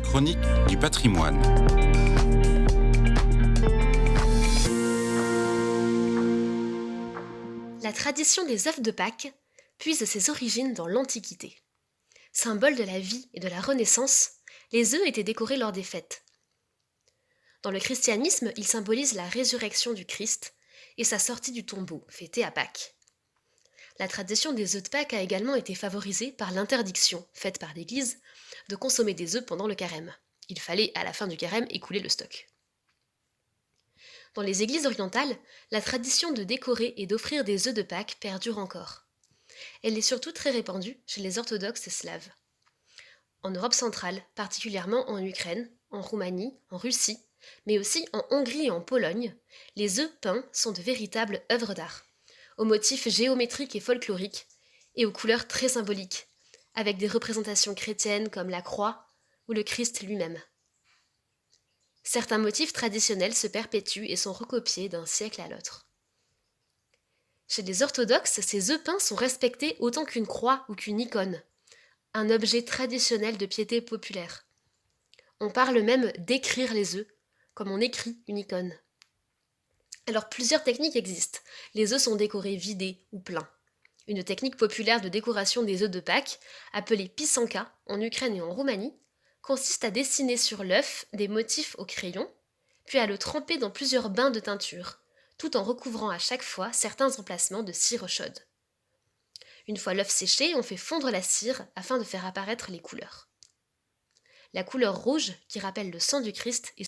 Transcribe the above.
Chronique du patrimoine. La tradition des œufs de Pâques puise ses origines dans l'Antiquité. Symbole de la vie et de la Renaissance, les œufs étaient décorés lors des fêtes. Dans le christianisme, ils symbolisent la résurrection du Christ et sa sortie du tombeau, fêtée à Pâques. La tradition des œufs de Pâques a également été favorisée par l'interdiction, faite par l'Église, de consommer des œufs pendant le carême. Il fallait, à la fin du carême, écouler le stock. Dans les églises orientales, la tradition de décorer et d'offrir des œufs de Pâques perdure encore. Elle est surtout très répandue chez les orthodoxes slaves. En Europe centrale, particulièrement en Ukraine, en Roumanie, en Russie, mais aussi en Hongrie et en Pologne, les œufs peints sont de véritables œuvres d'art, aux motifs géométriques et folkloriques, et aux couleurs très symboliques, avec des représentations chrétiennes comme la croix ou le Christ lui-même. Certains motifs traditionnels se perpétuent et sont recopiés d'un siècle à l'autre. Chez les orthodoxes, ces œufs peints sont respectés autant qu'une croix ou qu'une icône, un objet traditionnel de piété populaire. On parle même d'écrire les œufs, comme on écrit une icône. Alors plusieurs techniques existent. Les œufs sont décorés vidés ou pleins. Une technique populaire de décoration des œufs de Pâques, appelée pisanka en Ukraine et en Roumanie, consiste à dessiner sur l'œuf des motifs au crayon, puis à le tremper dans plusieurs bains de teinture, tout en recouvrant à chaque fois certains emplacements de cire chaude. Une fois l'œuf séché, on fait fondre la cire afin de faire apparaître les couleurs. La couleur rouge, qui rappelle le sang du Christ, est